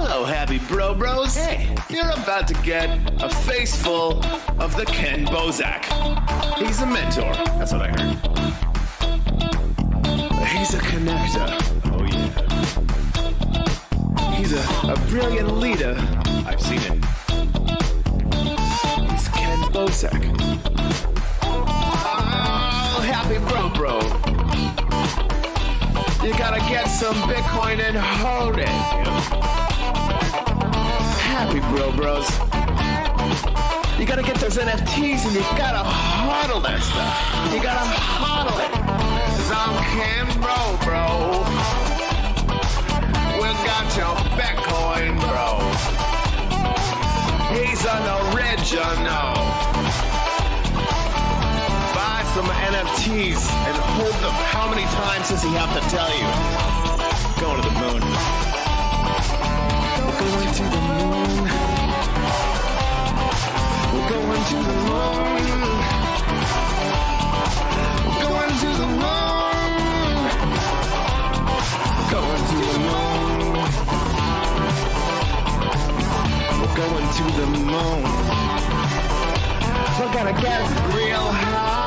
Hello, happy bros. Hey, you're about to get a face full of the Kenn Bosak. He's a mentor. That's what I heard. He's a connector. Oh, yeah. He's a brilliant leader. I've seen it. He's Kenn Bosak. Oh, happy bro. You gotta get some Bitcoin and hold it. Happy bros. You gotta get those NFTs and you gotta hodl that stuff. You gotta hodl it. Cause I'm Kenn bro. We got your Bitcoin, bro. He's an original. Buy some NFTs and hold them. How many times does he have to tell you? Going to the moon. Going to the moon. We're going to the moon. We're going to the moon. Going to the moon. We're going to the moon. We're gonna get real high.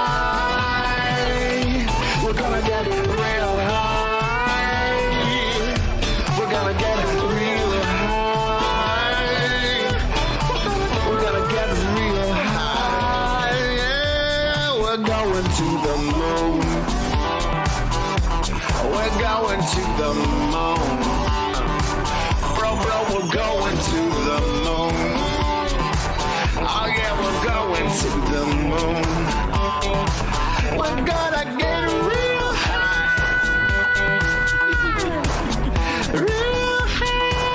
We're gonna get real high. We're gonna get real high. We're gonna get real high. Yeah, we're going to the moon. We're going to the moon. Bro, we're going to the moon. Oh yeah, we're going to the moon. We're gonna get real high. Real high.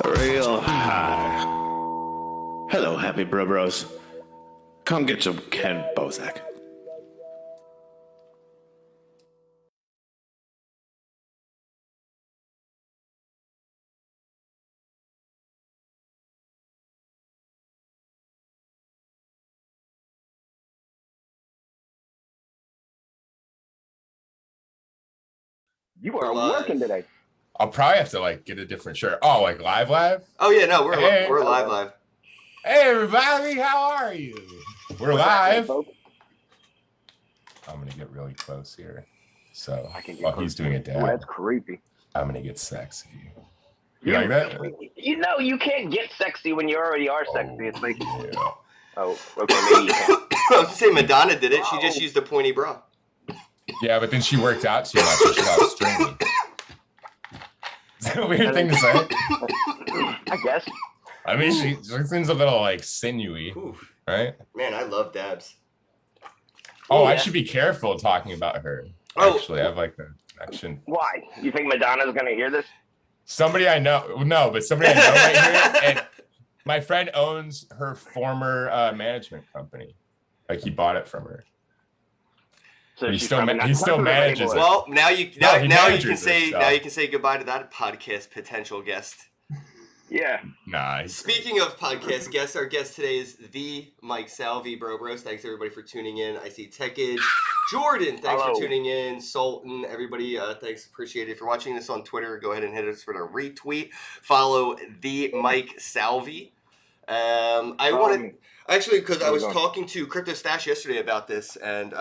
Yep. Real high. Hello, happy bros. Come get some Kenn Bosak. You are working today. I'll probably have to get a different shirt. Oh, live? Oh yeah, no, we're live. Hey everybody, how are you? We're live. I'm gonna get really close here. So he's doing it down. Oh, that's creepy. I'm gonna get sexy. You like that? You know you can't get sexy when you already are sexy. It's like yeah. Oh, okay, maybe you can. I was gonna say Madonna did it. She just used a pointy bra. Yeah, but then she worked out too much and she got stringy. Is that a weird thing to say? I guess. I mean, she seems a little sinewy, right? Man, I love dabs. Oh, yeah. I should be careful talking about her. Actually, I have a connection. Why? You think Madonna's gonna hear this? Somebody I know, no, but somebody I know right here, and my friend owns her former management company. He bought it from her. So he still manages it. Well, now you can say goodbye to that podcast potential guest. Yeah. Nice. Speaking of podcast guests, our guest today is the Mike Salvi, Bros. Thanks everybody for tuning in. I see Techage, Jordan. Thanks for tuning in. Sultan, everybody. Thanks, appreciate it. If you're watching this on Twitter, go ahead and hit us for the retweet. Follow the Mike Salvi. I wanted actually because I was talking to Crypto Stash yesterday about this and.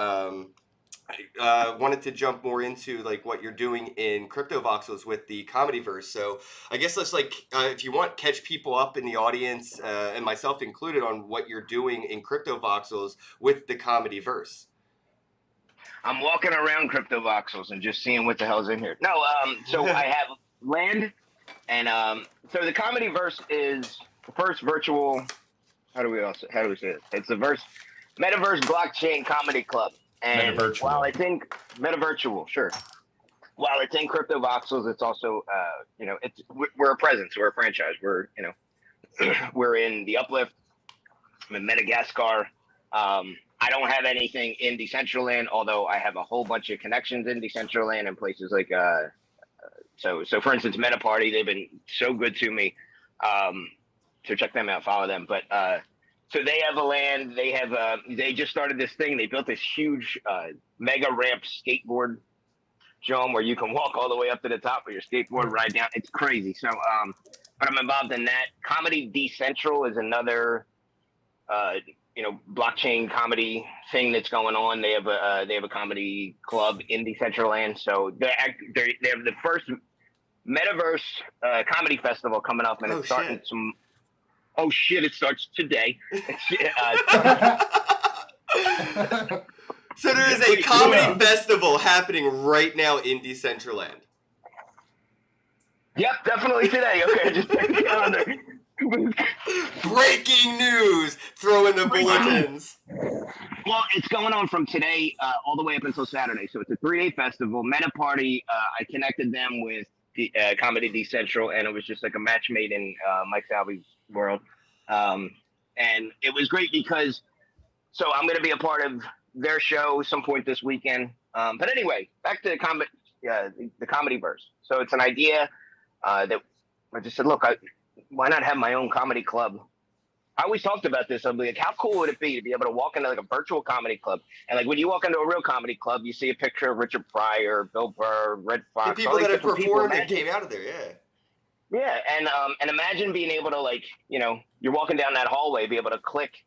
I wanted to jump more into what you're doing in Crypto Voxels with the comedy verse. So I guess let's if you want, catch people up in the audience and myself included on what you're doing in Crypto Voxels with the comedy verse. I'm walking around Crypto Voxels and just seeing what the hell's in here. No, so I have land and so the comedy verse is the first virtual. How do we say it? It's the metaverse blockchain comedy club. And while I think metavirtual, sure. While it's in Crypto Voxels, it's also, we're a presence, we're a franchise. We're, we're in the Uplift, I'm in Madagascar. I don't have anything in Decentraland, although I have a whole bunch of connections in Decentraland and places like, so for instance, Meta Party, they've been so good to me. So check them out, follow them. But so they have a land. They have they just started this thing. They built this huge mega ramp skateboard show them where you can walk all the way up to the top with your skateboard, ride down. It's crazy. So, but I'm involved in that. Comedy Decentral is another, blockchain comedy thing that's going on. They have a comedy club in Decentraland. So they have the first Metaverse comedy festival coming up, and it's starting some. Oh shit! It starts today. So there is a comedy festival happening right now in Decentraland. Yep, definitely today. Okay, just check the calendar. Breaking news! Throw in the bulletins. Well, it's going on from today all the way up until Saturday. So it's a 3-day festival. Meta Party, I connected them with the Comedy Decentral, and it was just like a match made in Mike Salvi's world. And it was great because, so I'm going to be a part of their show some point this weekend. But anyway, back to the comedy verse. So it's an idea that I just said, look, why not have my own comedy club? I always talked about this. I'm like, how cool would it be to be able to walk into like a virtual comedy club? And like when you walk into a real comedy club, you see a picture of Richard Pryor, Bill Burr, Red Fox. The people that have performed and came out of there, yeah. Yeah, and imagine being able to, like, you're walking down that hallway, be able to click,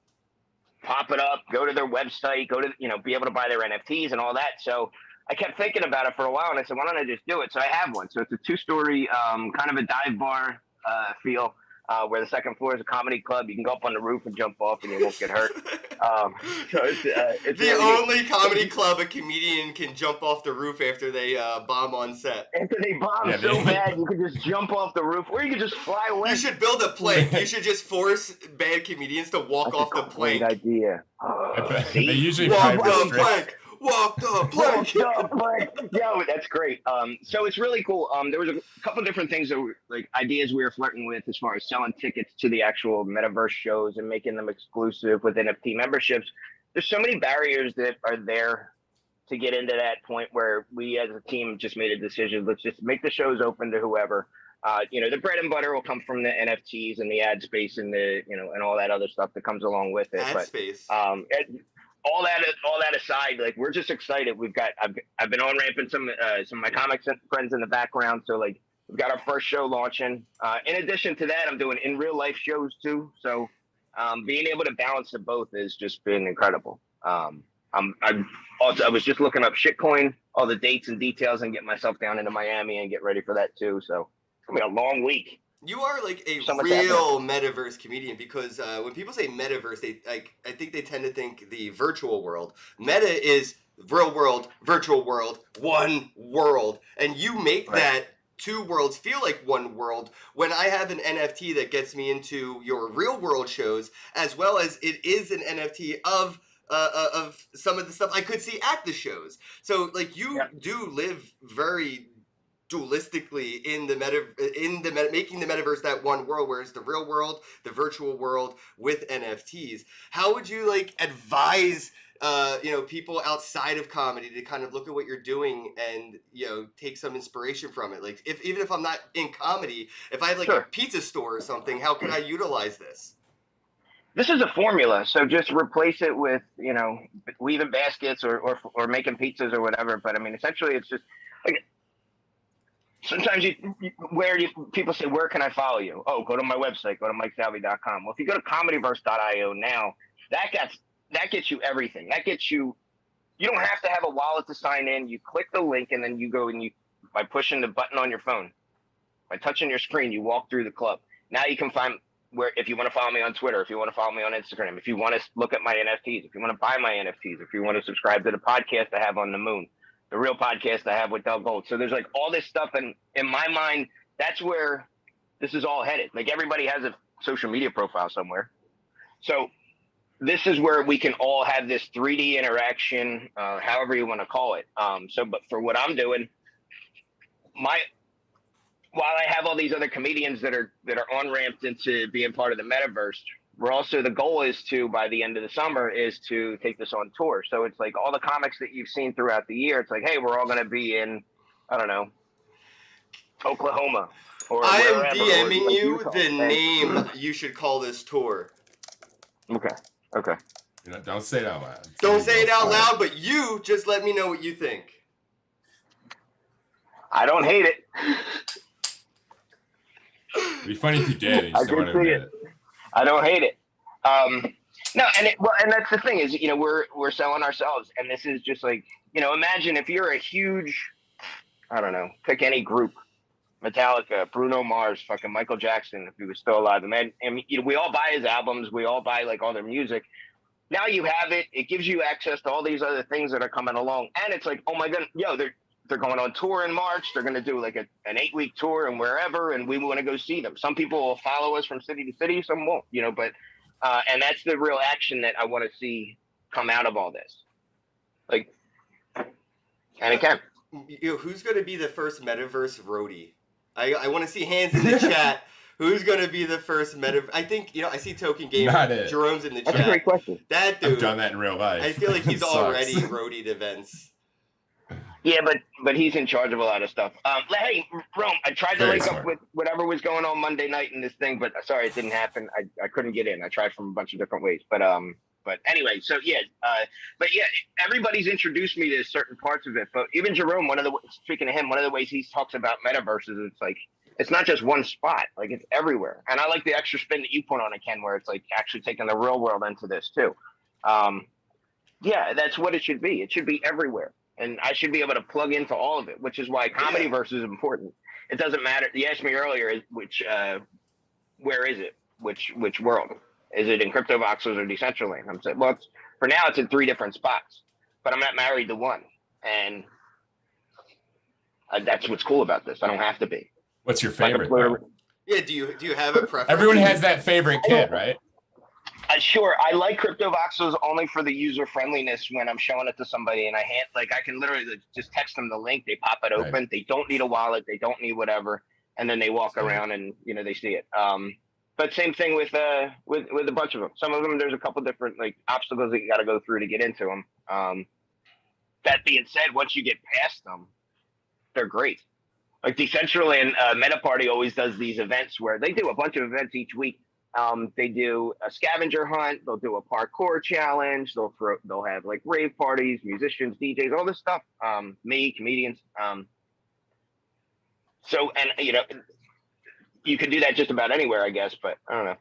pop it up, go to their website, go to, be able to buy their NFTs and all that. So I kept thinking about it for a while, and I said, why don't I just do it? So I have one. So it's a 2-story, kind of a dive bar feel, where the second floor is a comedy club. You can go up on the roof and jump off, and you won't get hurt. So it's the really only comedy club a comedian can jump off the roof after they bomb on set. After they bomb so bad, you can just jump off the roof, or you can just fly away. You should build a plank. You should just force bad comedians to walk off the plank. Great idea. They usually walk the plank. Walk the plank. Yo, that's great. So it's really cool. There was a couple different things that were like ideas we were flirting with as far as selling tickets to the actual metaverse shows and making them exclusive with NFT memberships. There's so many barriers that are there to get into that point where we as a team just made a decision. Let's just make the shows open to whoever. The bread and butter will come from the NFTs and the ad space and the, and all that other stuff that comes along with it. Space. All that aside, like we're just excited. I've been on ramping some of my comic friends in the background. So like we've got our first show launching. In addition to that, I'm doing in real life shows too. So being able to balance the both has just been incredible. I was just looking up shitcoin, all the dates and details, and get myself down into Miami and get ready for that too. So it's gonna be a long week. You are like a real metaverse comedian because when people say metaverse, I think they tend to think the virtual world. Meta is real world, virtual world, one world, and you make that two worlds feel like one world. When I have an NFT that gets me into your real world shows, as well as it is an NFT of some of the stuff I could see at the shows. So like you do live very dualistically in the making the metaverse that one world, whereas the real world, the virtual world with NFTs. How would you advise people outside of comedy to kind of look at what you're doing and take some inspiration from it? Like even if I'm not in comedy, if I had a pizza store or something, how can I utilize this? This is a formula, so just replace it with weaving baskets or making pizzas or whatever. But I mean, essentially, it's just like. Sometimes people say, where can I follow you? Oh, go to my website, go to MikeSalvi.com. Well, if you go to comedyverse.io now, that gets you everything. That gets you don't have to have a wallet to sign in. You click the link and then you go and by pushing the button on your phone, by touching your screen, you walk through the club. Now you can find if you want to follow me on Twitter, if you want to follow me on Instagram, if you want to look at my NFTs, if you want to buy my NFTs, if you want to subscribe to the podcast I have on the moon. The real podcast I have with Del Gold. So there's all this stuff, and in my mind, that's where this is all headed. Like everybody has a social media profile somewhere. So this is where we can all have this 3D interaction, however you want to call it. But for what I'm doing, while I have all these other comedians that are on ramped into being part of the metaverse, the goal is to, by the end of the summer, is to take this on tour. So it's like all the comics that you've seen throughout the year. It's like, hey, we're all going to be in, I don't know, Oklahoma. Or I am DMing you the name you should call this tour. Okay. Don't say it out loud. Don't say it out loud, but you just let me know what you think. I don't hate it. It'd be funny if you did. You I just don't can want to see admit it. it. I don't hate it. No, and that's the thing is, we're selling ourselves, and this is just like, imagine if you're a huge, I don't know, pick any group, Metallica, Bruno Mars, fucking Michael Jackson, if he was still alive. And we all buy his albums, we all buy like all their music. Now you have it. It gives you access to all these other things that are coming along, and it's like, oh my god, they're going on tour in March. They're going to do like an 8-week tour and wherever, and we want to go see them. Some people will follow us from city to city, some won't, but and that's the real action that I want to see come out of all this. Like, and it can. Who's going to be the first metaverse roadie? I want to see hands in the chat. Who's going to be the first metaverse? I think, I see Token Gamer. Jerome's in the chat. That's a great question. That dude. I've done that in real life. I feel like he's already roadied events. Yeah, but he's in charge of a lot of stuff. Hey, Rome, I tried to link up with whatever was going on Monday night in this thing, but sorry, it didn't happen. I couldn't get in. I tried from a bunch of different ways, but anyway, so yeah, everybody's introduced me to certain parts of it. But even Jerome, speaking of him, one of the ways he talks about metaverses, it's like it's not just one spot, like it's everywhere. And I like the extra spin that you put on it, Ken, where it's like actually taking the real world into this too. Yeah, that's what it should be. It should be everywhere. And I should be able to plug into all of it, which is why Comedyverse is important. It doesn't matter. You asked me earlier, where is it? Which world? Is it in Crypto Voxels or Decentraland? I'm saying, well, for now it's in 3 different spots, but I'm not married to one, and that's what's cool about this. I don't have to be. What's your favorite? Yeah, do you have a preference? Everyone has that favorite kid, right? Sure. I like Crypto Voxels only for the user friendliness when I'm showing it to somebody, and I can literally just text them the link. They pop it open. Right. They don't need a wallet. They don't need whatever, and then they walk around and they see it. But same thing with a bunch of them. Some of them, there's a couple different like obstacles that you got to go through to get into them. That being said, once you get past them, they're great. Like Decentraland Meta Party always does these events where they do a bunch of events each week. They do a scavenger hunt. They'll do a parkour challenge. They'll have like rave parties, musicians, DJs, all this stuff. Comedians. So, and you can do that just about anywhere, I guess. But I don't know.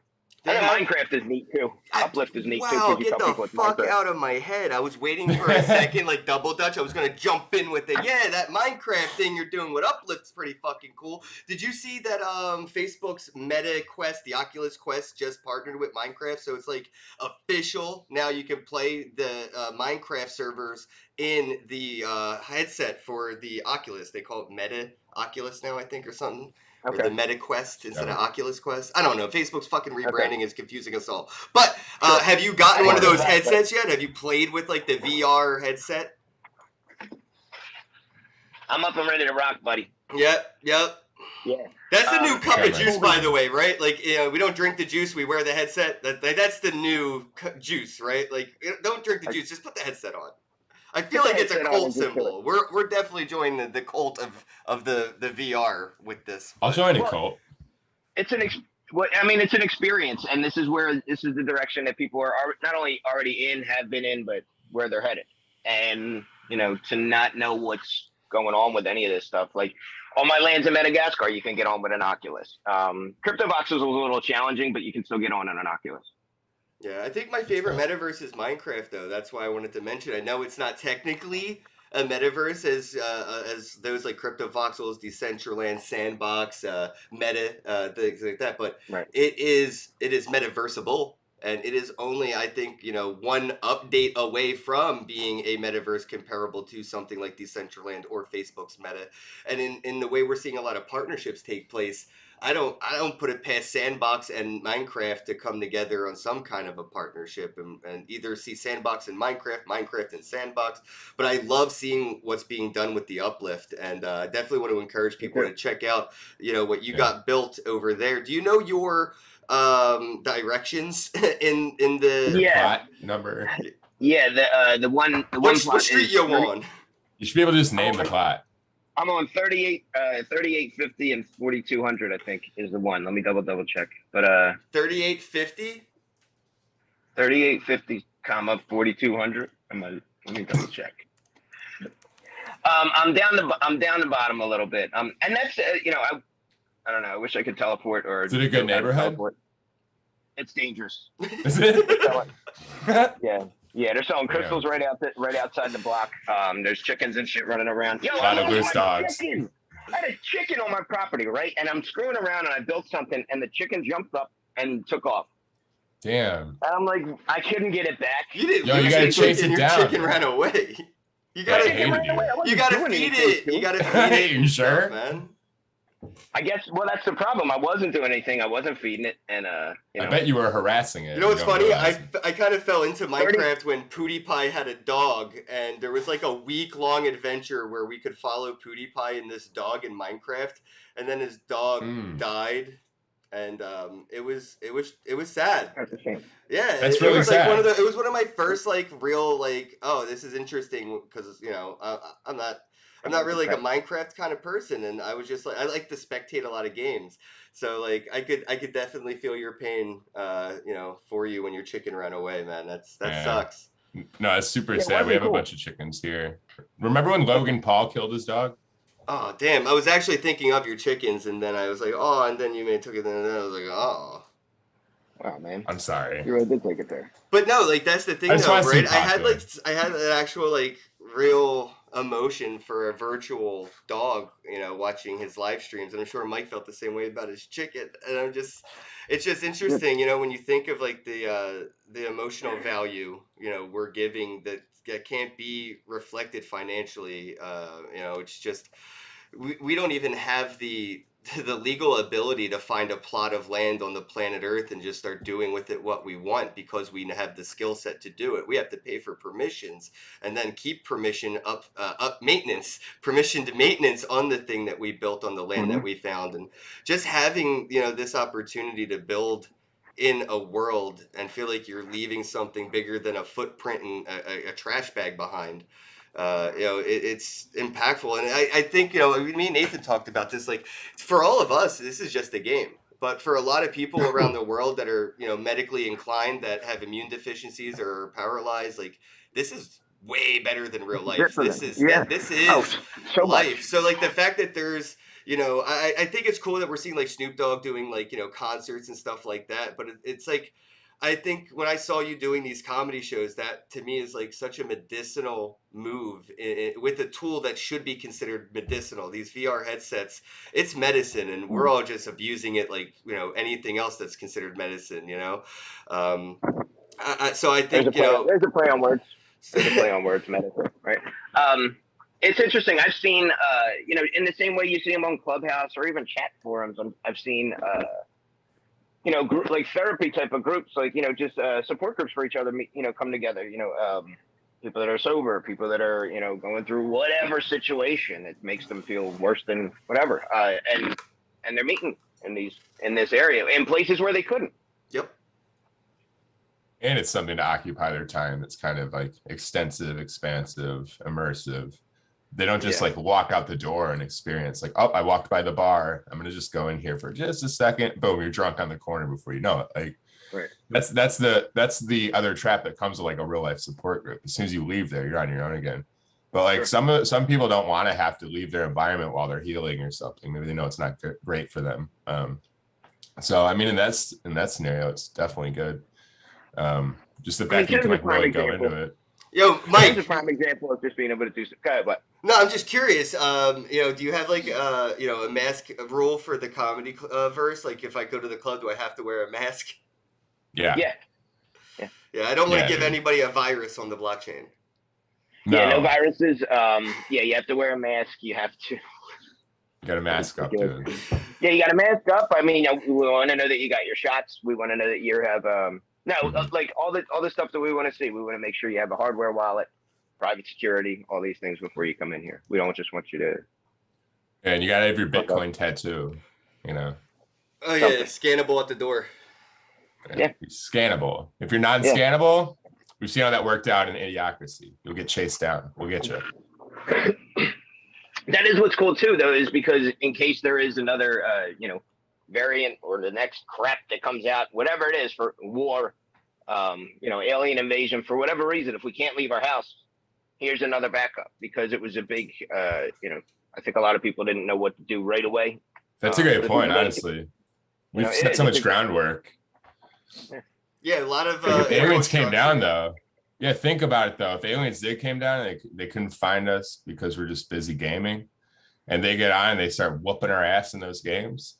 Minecraft is neat too. Uplift is neat too. Wow, get the fuck out of my head. I was waiting for a second, like double dutch. I was going to jump in with it. Yeah, that Minecraft thing you're doing with Uplift's pretty fucking cool. Did you see that Facebook's Meta Quest, the Oculus Quest, just partnered with Minecraft? So it's like official. Now you can play the Minecraft servers in the headset for the Oculus. They call it Meta Oculus now, I think, or something. Okay. Or the Meta Quest instead of Oculus Quest. I don't know. Facebook's fucking rebranding is confusing us all. But have you gotten one of those headsets yet? Have you played with like the VR headset? I'm up and ready to rock, buddy. Yep. Yeah. That's the new cup of juice, by the way, right? Like, we don't drink the juice, we wear the headset. That's the new juice, right? Like, don't drink the juice, just put the headset on. I feel like it's a cult symbol. We're definitely joining the cult of the VR with this. I'll join a cult. It's an experience, and this is the direction that people are not only already in, have been in, but where they're headed. And to not know what's going on with any of this stuff, like all my lands in Madagascar, you can get on with an Oculus. CryptoVox is a little challenging, but you can still get on an Oculus. Yeah, I think my favorite metaverse is Minecraft, though. That's why I wanted to mention. I know it's not technically a metaverse as those like Crypto Voxels, Decentraland, Sandbox, Meta, things like that, but it is metaversable, and it is only, I think, one update away from being a metaverse comparable to something like Decentraland or Facebook's Meta. And in the way we're seeing a lot of partnerships take place, I don't put it past Sandbox and Minecraft to come together on some kind of a partnership and either see Sandbox and Minecraft and Sandbox. But I love seeing what's being done with the Uplift, and I definitely want to encourage people to check out, what you got built over there. Do you know your directions in the plot number? Yeah, the one. What street you on? You should be able to just name the plot. I'm on 3850 and 4200, I think, is the one. Let me double check. But 3850? 3850, 4200. Let me double check. I'm down the bottom a little bit. And that's I don't know. I wish I could teleport or. Is it a good neighborhood? Teleport. It's dangerous. Is it? Yeah. Yeah, they're selling crystals right outside the block. There's chickens and shit running around. Yo, lot of loose dogs. I had a chicken on my property, right? And I'm screwing around and I built something and the chicken jumped up and took off. Damn. And I'm like, I couldn't get it back. You didn't. Yo, you gotta chase it down. Your chicken ran away. You gotta feed it. You gotta feed it. You sure, stuff, man? I guess. Well, that's the problem. I wasn't doing anything. I wasn't feeding it, and I bet you were harassing it. You know what's funny? I kind of fell into Minecraft when PewDiePie had a dog, and there was like a week-long adventure where we could follow PewDiePie and this dog in Minecraft, and then his dog died, and it was sad. That's a shame. Yeah, that's really sad. It was one of my first like real like, oh, this is interesting because I'm not really like a Minecraft kind of person, and I was just like, I like to spectate a lot of games, so like I could definitely feel your pain, for you when your chicken ran away, man. That sucks. No, it's super sad. We have a bunch of chickens here. Remember when Logan Paul killed his dog? Oh damn! I was actually thinking of your chickens, and then I was like, oh, and then you took it, and then I was like, oh. Wow, man. I'm sorry. You really did take it there. But no, like that's the thing, though, right? I had an actual like real emotion for a virtual dog, watching his live streams, and I'm sure Mike felt the same way about his chicken. And it's just interesting, when you think of like the emotional value, we're giving that can't be reflected financially. It's just we don't even have the legal ability to find a plot of land on the planet Earth and just start doing with it what we want because we have the skill set to do it. We have to pay for permissions and then keep permission permission to maintenance on the thing that we built on the land that we found. And just having, this opportunity to build in a world and feel like you're leaving something bigger than a footprint and a trash bag behind. It's impactful, and I think me and Nathan talked about this. Like, for all of us, this is just a game, but for a lot of people around the world that are medically inclined, that have immune deficiencies or are paralyzed, like this is way better than real life. This is so life. Much. So like the fact that there's I think it's cool that we're seeing like Snoop Dogg doing like concerts and stuff like that, but it's like. I think when I saw you doing these comedy shows, that to me is like such a medicinal move with a tool that should be considered medicinal. These VR headsets, it's medicine, and we're all just abusing it like anything else that's considered medicine. So I think there's a play on words. There's a play on words, medicine, right? It's interesting. I've seen in the same way you see them on Clubhouse or even chat forums. I've seen. Group, like therapy type of groups, like, just support groups for each other, come together, people that are sober, people that are, going through whatever situation that makes them feel worse than whatever. And they're meeting in this area in places where they couldn't. Yep. And it's something to occupy their time that's kind of like extensive, expansive, immersive. They don't just like walk out the door and experience like, oh, I walked by the bar. I'm going to just go in here for just a second. Boom, you're drunk on the corner before you know it. Like that's the other trap that comes with like a real life support group. As soon as you leave there, you're on your own again. But like some people don't want to have to leave their environment while they're healing or something. Maybe they know it's not great for them. So I mean, in that scenario, it's definitely good. Just the fact you can like really go into it. Yo, Mike. Here's a prime example of just being able to do. Go ahead, what? No, I'm just curious. Do you have like a mask rule for the comedy verse? Like, if I go to the club, do I have to wear a mask? Yeah. I don't want to give anybody a virus on the blockchain. No viruses. You have to wear a mask. You have to. You got a mask up, dude. Yeah, you got a mask up. I mean, we want to know that you got your shots. We want to know that you have like all the stuff that we want to see. We want to make sure you have a hardware wallet, private security, all these things before you come in here. We don't just want you to. And you got to have your Bitcoin tattoo, Oh yeah, scannable at the door. Yeah, scannable. If you're non-scannable, we've seen how that worked out in Idiocracy. You'll get chased down. We'll get you. That is what's cool too, though, is because in case there is another, variant or the next crap that comes out, whatever it is, for war, alien invasion, for whatever reason, if we can't leave our house, here's another backup, because it was a big, you know, I think a lot of people didn't know what to do right away. That's a great point, honestly. We've set so much groundwork. Yeah, a lot of if aliens came down though. Yeah, think about it though. If aliens did came down, they couldn't find us because we're just busy gaming, and they get on and they start whooping our ass in those games.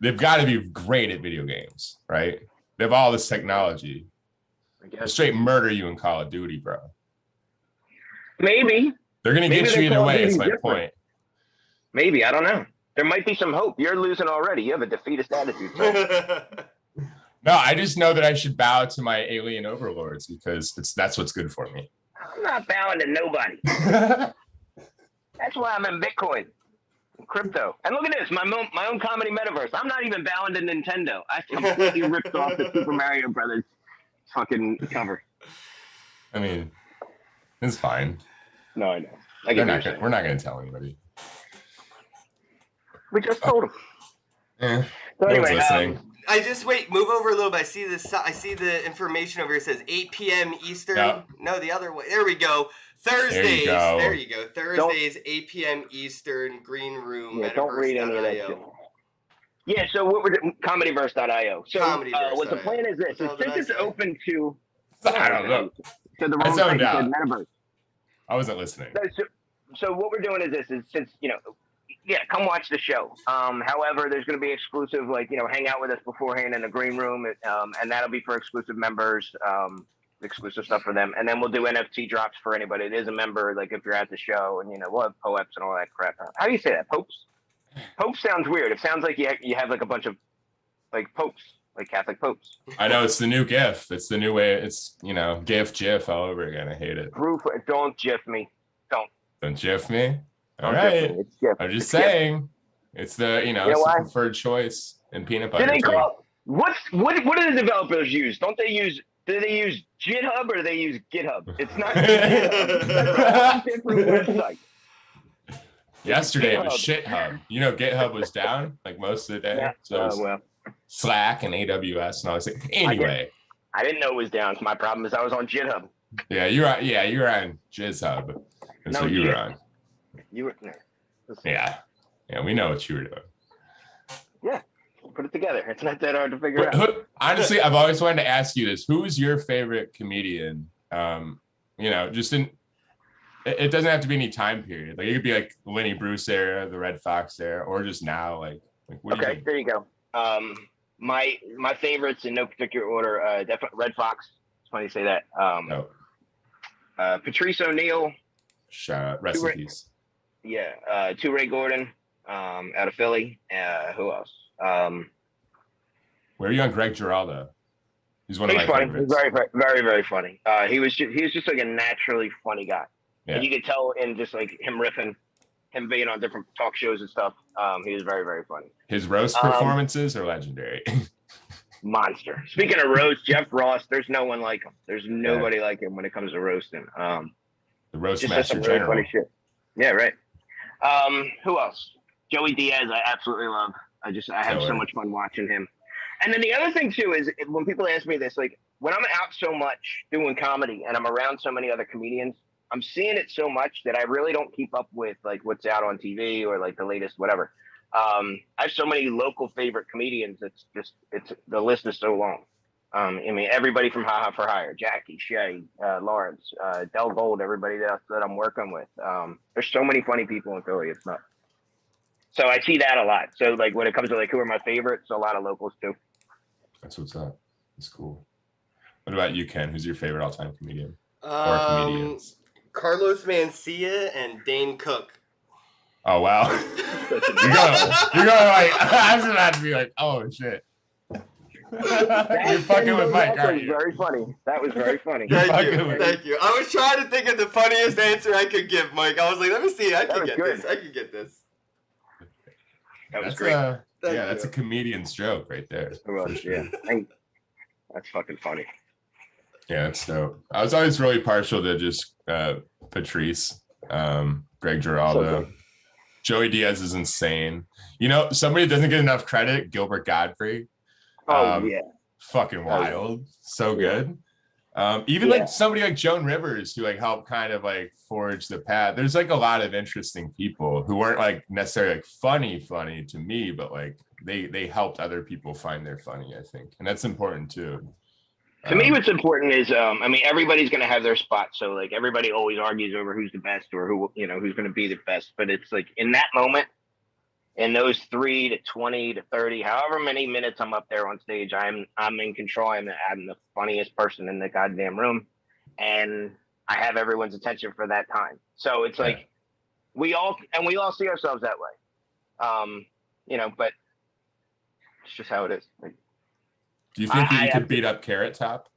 They've got to be great at video games, right? They have all this technology. They'll straight murder you in Call of Duty, bro. Maybe. They're gonna get you either way, is my point. Maybe, I don't know. There might be some hope. You're losing already. You have a defeatist attitude. No, I just know that I should bow to my alien overlords because that's what's good for me. I'm not bowing to nobody. That's why I'm in Bitcoin, crypto. And look at this, my own comedy metaverse. I'm not even bowing to Nintendo. I completely ripped off the Super Mario Brothers fucking cover. I mean, it's fine. No, I know. We're not going to tell anybody. We just told them. Yeah. So anyway, I just move over a little bit. I see this. I see the information over here. It says 8 p.m. Eastern. Yep. No, the other way. There we go. Thursdays. There you go. Thursdays, 8 p.m. Eastern. Green Room. Yeah, don't read any of that shit. Yeah. So what we're doing? Comedyverse.io. So what the plan is this? Since it's open to. I don't know. So the wrong thing said metaverse. I wasn't listening. So what we're doing is this: is since yeah, come watch the show. However, there's going to be exclusive, hang out with us beforehand in the green room, and that'll be for exclusive members, exclusive stuff for them. And then we'll do NFT drops for anybody that is a member, like if you're at the show, and we'll have POEPs and all that crap. How do you say that? Popes? Pope sounds weird. It sounds like you have like a bunch of popes, like Catholic popes. I know, it's the new GIF. It's the new way. It's GIF all over again. I hate it. Don't GIF me. Don't GIF me. All right, I'm just saying, it's the it's the preferred choice in peanut butter. Do they call what do the developers use? Do they use GitHub or do they use GitHub? It's not GitHub. That's a different website. Yesterday it was ShitHub. GitHub was down like most of the day. Yeah. So Slack and AWS and all this. Anyway, I didn't know it was down. My problem is I was on GitHub. Yeah, you're on JizHub, and so you were on. You were Yeah, we know what you were doing. Yeah, put it together. It's not that hard to figure out. Honestly, I've always wanted to ask you this: who's your favorite comedian? Just it doesn't have to be any time period. Like it could be like Lenny Bruce era, the Red Fox era, or just now. Like what do you think? There you go. My favorites in no particular order. Definitely Red Fox. It's funny you say that. Patrice O'Neill. Shout out, rest in peace. Yeah, Ray Gordon, out of Philly. Who else? Where are you on Greg Giraldo? He's one of my favorites. He's very, very, very funny. He was just like a naturally funny guy. Yeah. And you could tell in just like him riffing, him being on different talk shows and stuff. He was very, very funny. His roast performances are legendary. Monster. Speaking of roast, Jeff Ross, there's no one like him. There's nobody like him when it comes to roasting. The roast just master some general. Really funny shit. Yeah, right. Who else? Joey Diaz, I absolutely love. I have so much fun watching him. And then the other thing too is when people ask me this, like when I'm out so much doing comedy and I'm around so many other comedians, I'm seeing it so much that I really don't keep up with like what's out on TV or like the latest whatever. I have so many local favorite comedians. It's the list is so long. Everybody from Ha Ha for Hire, Jackie, Shay, Lawrence, Del Gold, everybody that I'm working with. There's so many funny people in Philly. It's nuts. So I see that a lot. So like when it comes to like who are my favorites, a lot of locals too. That's what's up. That's cool. What about you, Ken? Who's your favorite all-time comedian or comedians? Carlos Mencia and Dane Cook. Oh wow! you're going like I was about to be like, oh shit. You're fucking with Mike, aren't you? Very funny. That was very funny. Thank you. I was trying to think of the funniest answer I could give, Mike. I was like, let me see. I can get this. That was great. That's a comedian's joke right there. That's fucking funny. Yeah, that's dope. I was always really partial to just Patrice, Greg Giraldo. So Joey Diaz is insane. Somebody doesn't get enough credit, Gilbert Godfrey. Oh, yeah. Fucking wild. So good. Even Yeah. like somebody like Joan Rivers, who like helped kind of like forge the path. There's like a lot of interesting people who weren't like necessarily like funny to me, but like they helped other people find their funny, I think. And that's important too. To me, what's important is, I mean, everybody's going to have their spot. So like everybody always argues over who's the best or who, you know, who's going to be the best. But it's like in that moment, in those 3 to 20 to 30, however many minutes I'm up there on stage, I'm in control. I'm the funniest person in the goddamn room, and I have everyone's attention for that time. So it's like we all see ourselves that way. You know, but it's just how it is. Like, do you think that you could beat up Carrot Top?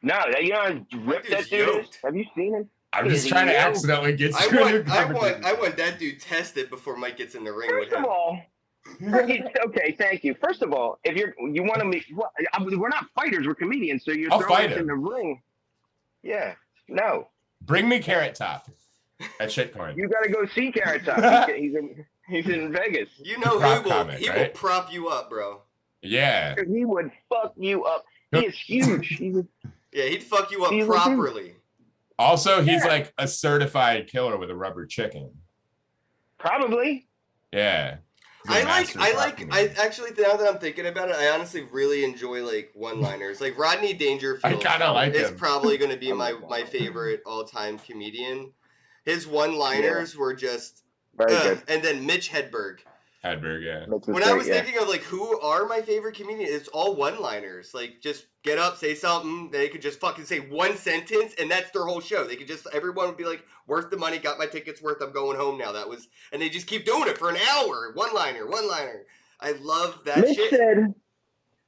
No, you know how ripped that dude is? Have you seen him? I'm just trying to accidentally get I you. want that dude tested before Mike gets in the ring with him. First of all, okay, thank you. First of all, if you want to meet, we're not fighters, we're comedians, so you're throwing us in the ring. Yeah, no. Bring me Carrot Top at Shitcoin. You got to go see Carrot Top. He's in Vegas. You know he will prop you up, bro. Yeah. He would fuck you up. He is huge. Yeah, he'd fuck you up properly. Also, he's like a certified killer with a rubber chicken. Probably. Yeah. I actually, now that I'm thinking about it, I honestly really enjoy like one-liners. Like Rodney Dangerfield. I kind of like him. Is probably going to be my favorite all-time comedian. His one-liners were just very good. And then Mitch Hedberg. Yeah. When I was thinking of like who are my favorite comedians, it's all one-liners. Like just get up, say something. They could just fucking say one sentence, and that's their whole show. They could just everyone would be like, "Worth the money, got my tickets worth. I'm going home now." And they just keep doing it for an hour. One-liner. I love that shit.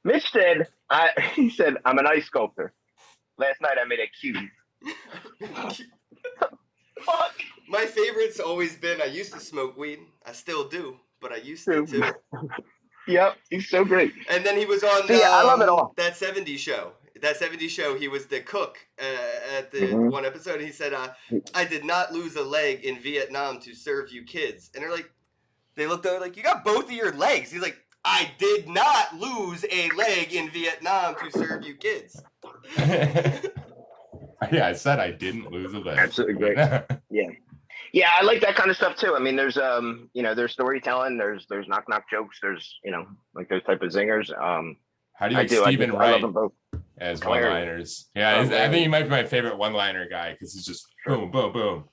Mitch said, he said, "I'm an ice sculptor. Last night I made a cube." Fuck. My favorite's always been I used to smoke weed. I still do. But I used to too. Yep, he's so great. And then he was on I love it all. That 70s show. That 70s show, he was the cook at the one episode. He said, I did not lose a leg in Vietnam to serve you kids. And they looked over like, you got both of your legs. He's like, I did not lose a leg in Vietnam to serve you kids. Yeah, I said I didn't lose a leg. Absolutely great. Yeah. Yeah, I like that kind of stuff too. I mean, there's you know, there's storytelling, there's knock jokes, there's, you know, like those type of zingers. How do you like Stephen Wright as hilarious. one-liners? Yeah, I think he might be my favorite one-liner guy because he's just boom, boom, boom.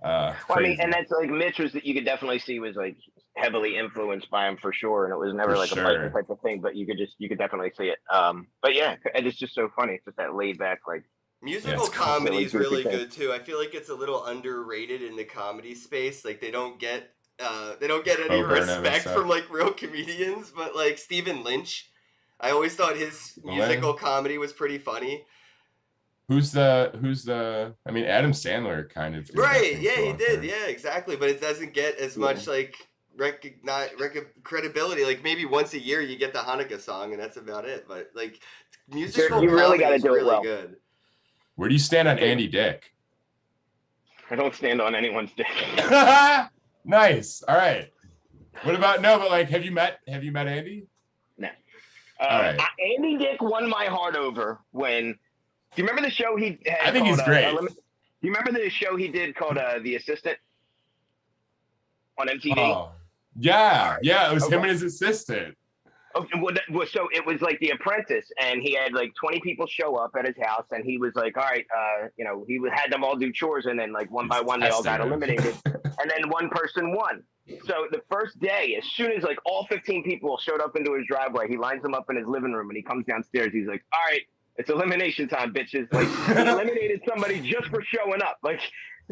Well, I mean, and that's like Mitch was that you could definitely see was like heavily influenced by him for sure, and it was never a fighting type of thing, but you could definitely see it. But yeah, and it's just so funny. It's just that laid back like. Musical comedy is really good too. I feel like it's a little underrated in the comedy space. Like they don't get any respect from like real comedians. But like Stephen Lynch, I always thought his musical comedy was pretty funny. Who's the? I mean, Adam Sandler kind of. Right? Yeah, he did. Yeah, exactly. But it doesn't get as much like credibility. Like maybe once a year you get the Hanukkah song, and that's about it. But like musical comedy is really good. Where do you stand on Andy Dick? I don't stand on anyone's dick. Nice. All right. What about but like, have you met Andy? No. All right. Andy Dick won my heart over when. Do you remember the show he had? I think he's great. Do you remember the show he did called The Assistant on MTV? Oh, yeah. It was him and his assistant. Okay, so it was like The Apprentice, and he had like 20 people show up at his house, and he was like, all right, you know, he had them all do chores, and then like one by one, they all got eliminated, and then one person won. So the first day, as soon as like all 15 people showed up into his driveway, he lines them up in his living room, and he comes downstairs. He's like, all right, it's elimination time, bitches. Like he eliminated somebody just for showing up. Like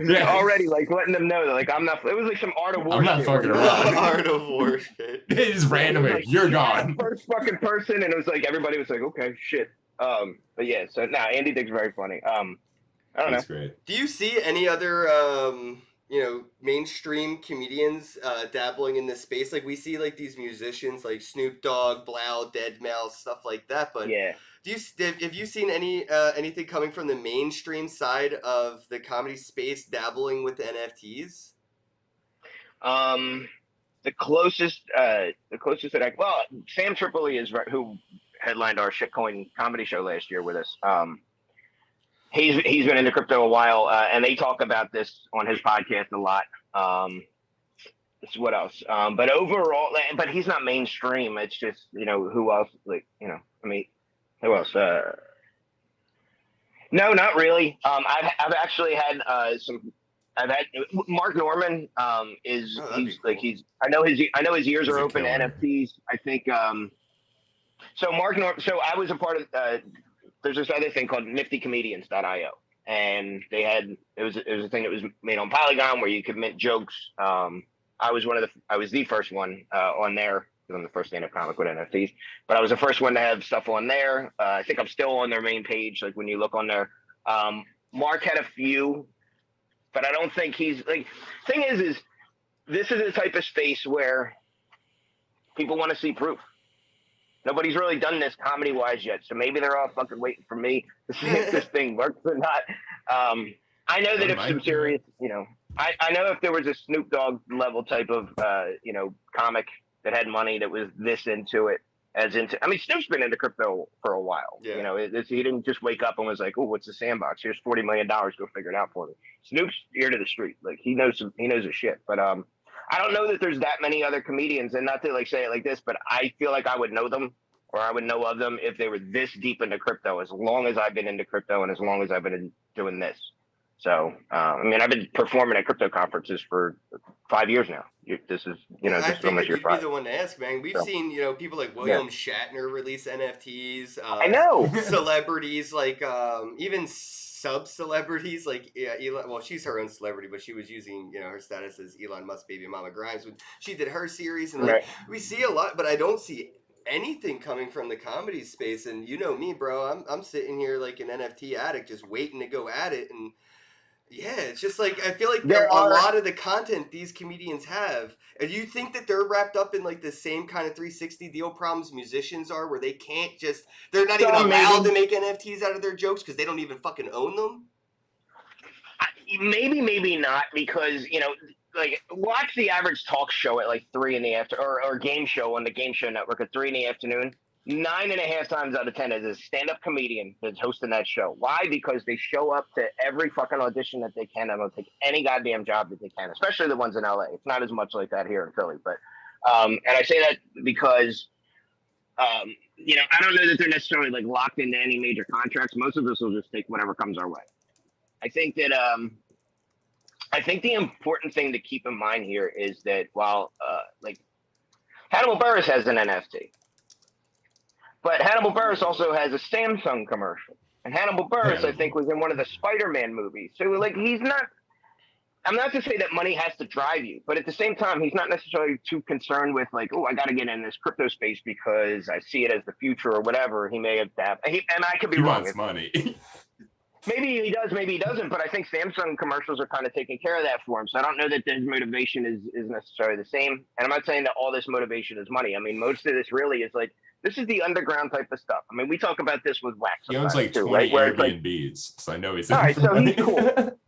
already like letting them know that like I'm not. It was like some Art of War. I'm not fucking around. Art of War shit. It is randomly. Like, you're gone. First fucking person, and it was like everybody was like, okay, shit. But yeah, so Andy Dick's very funny. I don't know. Great. Do you see any other mainstream comedians dabbling in this space? Like we see like these musicians like Snoop Dogg, Blau, Deadmau5, stuff like that. But yeah. Have you seen anything coming from the mainstream side of the comedy space dabbling with NFTs? The closest that Sam Tripoli is who headlined our Shitcoin comedy show last year with us. He's been into crypto a while, and they talk about this on his podcast a lot. What else? But overall, but he's not mainstream. It's just, who else? Like, I mean, who else? No, not really. I've actually had some. I've had Mark Norman. He's like I know his ears are open to NFTs. I think. So Mark Norman. So I was a part of. There's this other thing called NiftyComedians.io, and it was a thing that was made on Polygon where you could mint jokes. I was the first one on there. I'm the first stand-up comic with NFTs, but I was the first one to have stuff on there. I think I'm still on their main page. Like when you look on there, Mark had a few, but I don't think he's like. Thing is this is the type of space where people want to see proof. Nobody's really done this comedy-wise yet, so maybe they're all fucking waiting for me to see if this thing works or not. I know that if some serious, I know if there was a Snoop Dogg level type of, comic that had money that was this into it, I mean, Snoop's been into crypto for a while. Yeah. He didn't just wake up and was like, oh, what's the sandbox? Here's $40 million. Go figure it out for me. Snoop's ear to the street. Like he knows his shit. But I don't know that there's that many other comedians, and not to like say it like this, but I feel like I would know them or I would know of them if they were this deep into crypto, as long as I've been into crypto and as long as I've been doing this. So, I mean, I've been performing at crypto conferences for 5 years now. This is, I just almost your you'd be the one to ask, man. We've seen, people like William Shatner release NFTs. I know. Celebrities like, even sub-celebrities like Elon. Well, she's her own celebrity, but she was using, her status as Elon Musk baby mama Grimes when she did her series. And like, we see a lot, but I don't see anything coming from the comedy space. And you know me, bro, I'm sitting here like an NFT addict just waiting to go at it. And yeah, it's just like I feel like a lot of the content these comedians have, and you think that they're wrapped up in like the same kind of 360 deal problems musicians are, where they can't they're not even allowed to make NFTs out of their jokes because they don't even fucking own them. Maybe not, because like watch the average talk show at like 3 in the afternoon, or game show on the Game Show Network at 3 in the afternoon. 9.5 times out of 10 is a stand-up comedian that's hosting that show. Why? Because they show up to every fucking audition that they can, and they'll take any goddamn job that they can, especially the ones in LA. It's not as much like that here in Philly, but and I say that because I don't know that they're necessarily like locked into any major contracts. Most of us will just take whatever comes our way. I think that I think the important thing to keep in mind here is that while like Hannibal Buress has an NFT. But Hannibal Buress also has a Samsung commercial. And Hannibal Buress, I think, was in one of the Spider-Man movies. So, like, I'm not to say that money has to drive you, but at the same time, he's not necessarily too concerned with, like, oh, I got to get in this crypto space because I see it as the future or whatever. He may have dabbed. And I could be wrong. He wants money. Maybe he does, maybe he doesn't, but I think Samsung commercials are kind of taking care of that for him. So I don't know that his motivation is necessarily the same. And I'm not saying that all this motivation is money. I mean, most of this really is like, this is the underground type of stuff. I mean, we talk about this with Wax. He owns like 20 Airbnbs, so I know he's all right. So he's cool.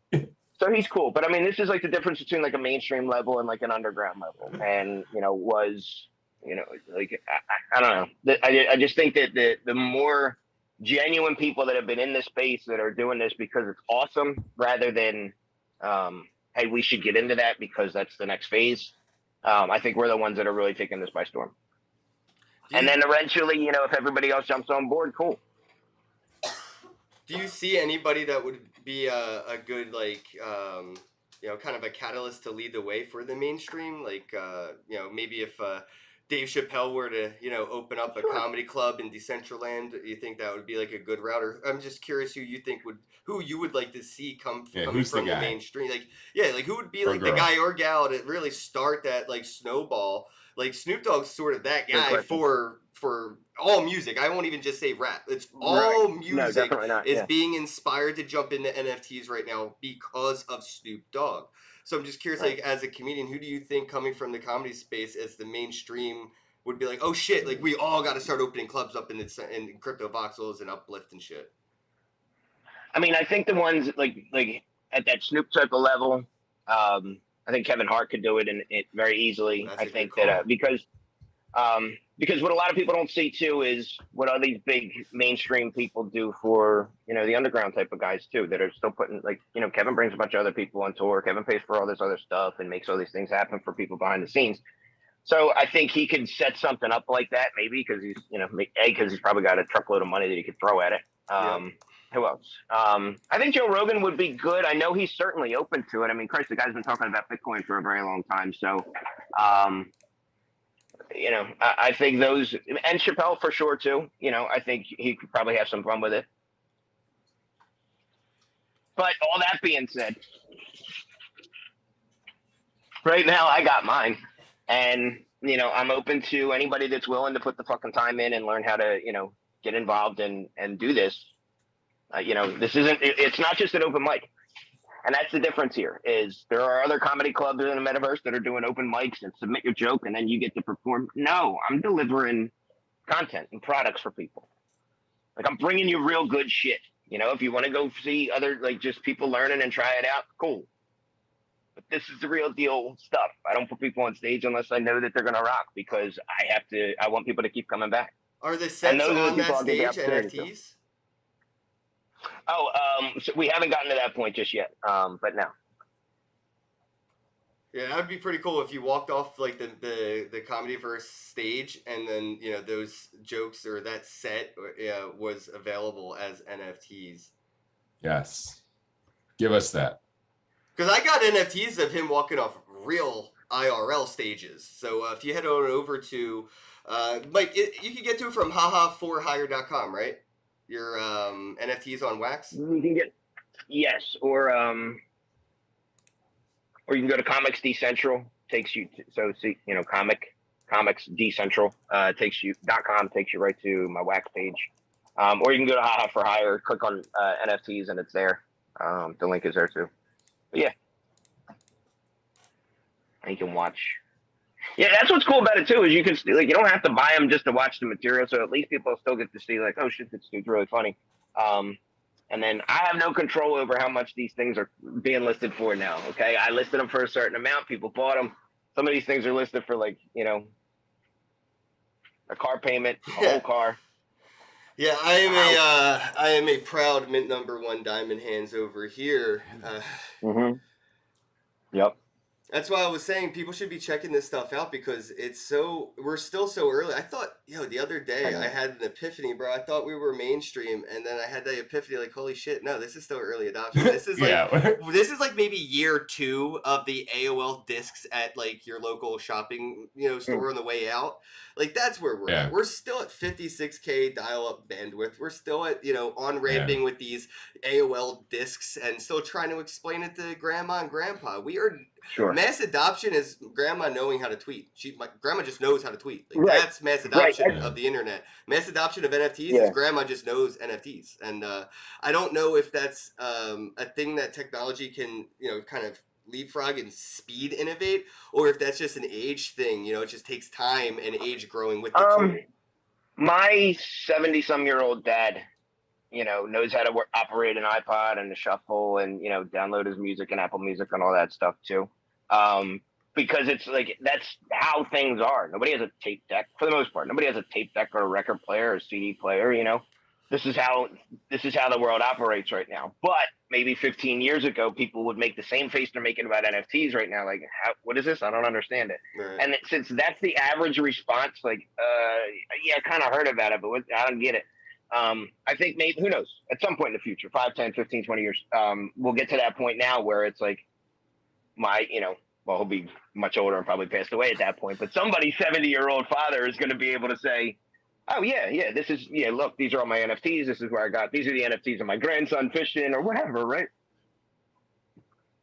So he's cool, but I mean, this is like the difference between like a mainstream level and like an underground level. And like I don't know. I just think that the more genuine people that have been in this space that are doing this because it's awesome, rather than hey, we should get into that because that's the next phase. I think we're the ones that are really taking this by storm. And then eventually, if everybody else jumps on board, cool. Do you see anybody that would be a good, like, kind of a catalyst to lead the way for the mainstream? Like, maybe if Dave Chappelle were to, open up a comedy club in Decentraland, you think that would be like a good route? Or I'm just curious who you would like to see coming from the mainstream. Like, who would be like the guy or gal to really start that like snowball? Like Snoop Dogg's sort of that guy for all music. I won't even just say rap. It's all music is being inspired to jump into NFTs right now because of Snoop Dogg. So I'm just curious, like as a comedian, who do you think coming from the comedy space as the mainstream would be like, oh shit, like we all got to start opening clubs up in crypto voxels and uplift and shit? I mean, I think the ones like at that Snoop type of level, I think Kevin Hart could do it very easily. I think that because because what a lot of people don't see too is what all these big mainstream people do for, you know, the underground type of guys too, that are still putting, like, you know, Kevin brings a bunch of other people on tour. Kevin pays for all this other stuff and makes all these things happen for people behind the scenes. So I think he could set something up like that, maybe because he's, you know, because he's probably got a truckload of money that he could throw at it. Who else? I think Joe Rogan would be good. I know he's certainly open to it. I mean, Christ, the guy's been talking about Bitcoin for a very long time. So, you know, I think those, and Chappelle for sure too. You know, I think he could probably have some fun with it. But all that being said, right now I got mine, and you know, I'm open to anybody that's willing to put the fucking time in and learn how to, you know, get involved and do this. You know, this isn't, it's not just an open mic. And that's the difference here is there are other comedy clubs in the metaverse that are doing open mics and submit your joke and then you get to perform. No, I'm delivering content and products for people. Like I'm bringing you real good shit. You know, if you want to go see other, like just people learning and try it out, cool. But this is the real deal stuff. I don't put people on stage unless I know that they're going to rock because I want people to keep coming back. Are the sets on that stage NFTs? Oh, so we haven't gotten to that point just yet, but no. Yeah, that would be pretty cool if you walked off like the Comedyverse stage and then, you know, those jokes or that set was available as NFTs. Yes. Give us that. Because I got NFTs of him walking off real IRL stages. So if you head on over to, Mike, you can get to it from haha4hire.com, right? Your NFTs on Wax? You can get, yes, or you can go to Comics Decentral, takes you to, so see, you know, Comics Decentral takes you .com takes you right to my Wax page, or you can go to Haha for Hire, click on NFTs, and it's there. The link is there too. But yeah, and you can watch. Yeah, that's what's cool about it too is you can like you don't have to buy them just to watch the material, so at least people still get to see like, oh shit, this dude's really funny. And then I have no control over how much these things are being listed for now. Okay, I listed them for a certain amount. People bought them. Some of these things are listed for like, you know, a car payment, a whole car. Yeah, I am a proud mint #1 diamond hands over here. Yep. That's why I was saying people should be checking this stuff out because we're still so early. I thought, the other day I had an epiphany, bro. I thought we were mainstream, and then I had the epiphany, like, holy shit, no, this is still early adoption. This is like, this is like maybe year 2 of the AOL discs at like your local shopping, store on the way out. Like that's where we're at. We're still at 56K dial-up bandwidth. We're still at, on-ramping with these AOL discs and still trying to explain it to grandma and grandpa. We are... Sure. Mass adoption is grandma knowing how to tweet. My grandma just knows how to tweet. Like, that's mass adoption of the internet. Mass adoption of NFTs is grandma just knows NFTs. And I don't know if that's a thing that technology can, kind of leapfrog and speed innovate, or if that's just an age thing. It just takes time and age growing with the tool. My 70-some-year-old dad, knows how to operate an iPod and a shuffle and, download his music and Apple Music and all that stuff too. Because it's like, that's how things are. Nobody has a tape deck for the most part. Nobody has a tape deck or a record player or a CD player, This is how the world operates right now. But maybe 15 years ago, people would make the same face they're making about NFTs right now. Like, what is this? I don't understand it. Right. And since that's the average response, like, I kind of heard about it, but I don't get it. I think maybe, who knows, at some point in the future, 5, 10, 15, 20 years, we'll get to that point now where it's like he'll be much older and probably passed away at that point, but somebody's 70-year-old father is going to be able to say, oh yeah, this is, look, these are all my NFTs. This is where I got, these are the NFTs of my grandson fishing or whatever. Right.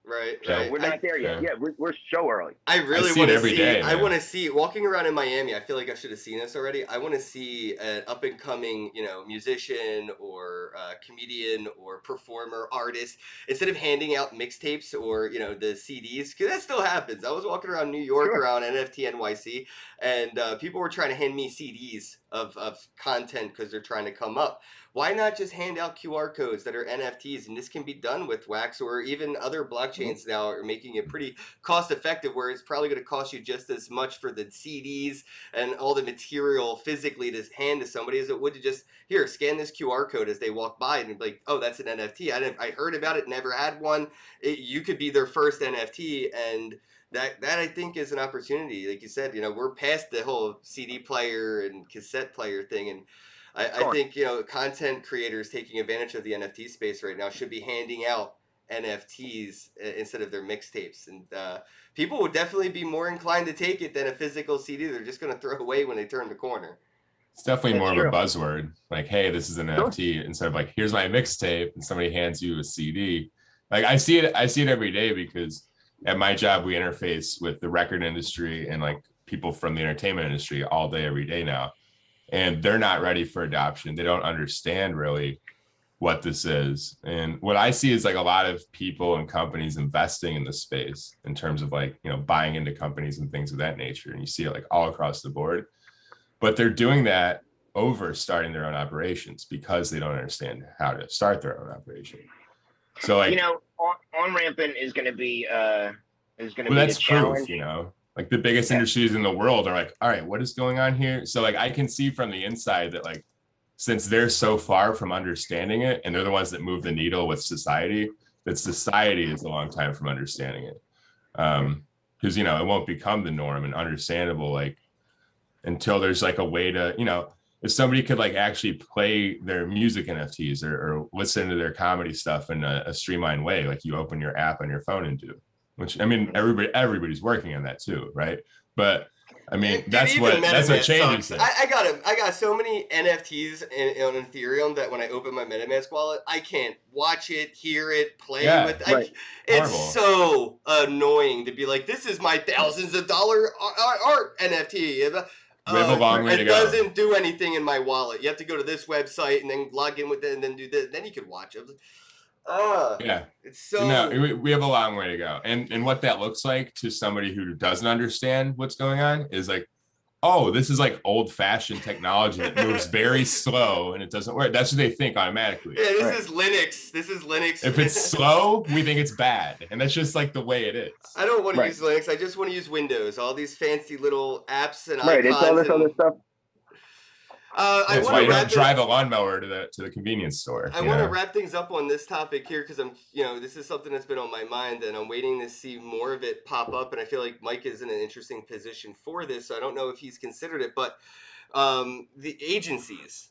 Right. So we're not there yet. Yeah, we're so early. I really want to see. I want to see walking around in Miami. I feel like I should have seen this already. I want to see an up and coming, musician or comedian or performer artist, instead of handing out mixtapes or the CDs, because that still happens. I was walking around New York around NFT NYC, and people were trying to hand me CDs of content because they're trying to come up. Why not just hand out QR codes that are NFTs? And this can be done with Wax, or even other blockchains now are making it pretty cost effective, where it's probably going to cost you just as much for the CDs and all the material physically to hand to somebody as it would to just, here, scan this QR code as they walk by and be like, oh, that's an NFT. I heard about it, never had one. You could be their first NFT, and that I think is an opportunity. Like you said, we're past the whole CD player and cassette player thing, and I think content creators taking advantage of the NFT space right now should be handing out NFTs instead of their mixtapes, and people would definitely be more inclined to take it than a physical CD they're just going to throw away when they turn the corner. It's definitely more of a buzzword, like, hey, this is an NFT, instead of like, here's my mixtape, and somebody hands you a CD. Like, I see it every day, because at my job we interface with the record industry and like people from the entertainment industry all day, every day now. And they're not ready for adoption. They don't understand really what this is. And what I see is like a lot of people and companies investing in this space in terms of like, buying into companies and things of that nature. And you see it like all across the board. But they're doing that over starting their own operations because they don't understand how to start their own operation. So like, on rampant is going to be that's proof, like the biggest industries in the world are like, all right, what is going on here? So like, I can see from the inside that like, since they're so far from understanding it, and they're the ones that move the needle with society, that society is a long time from understanding it. Because, it won't become the norm and understandable, like, until there's like a way to, if somebody could like actually play their music NFTs or listen to their comedy stuff in a streamlined way, like you open your app on your phone and do, which, I mean, everybody's working on that too, right? But I mean, that's what changes it. I got so many NFTs on Ethereum that when I open my MetaMask wallet, I can't watch it, hear it, play with. Right. It's so annoying to be like, this is my thousands of dollar art NFT. We have a long way to go. It doesn't do anything in my wallet. You have to go to this website and then log in with it and then do this. Then you can watch it. It's so. No, we have a long way to go. And what that looks like to somebody who doesn't understand what's going on is like, oh, this is like old fashioned technology that moves very slow and it doesn't work. That's what they think automatically. Yeah, this is Linux. This is Linux. If it's slow, we think it's bad. And that's just like the way it is. I don't want to use Linux. I just want to use Windows. All these fancy little apps and icons. It's all this other stuff. That's why you don't drive a lawnmower to the convenience store. I want to wrap things up on this topic here because this is something that's been on my mind and I'm waiting to see more of it pop up. And I feel like Mike is in an interesting position for this. So I don't know if he's considered it, but the agencies.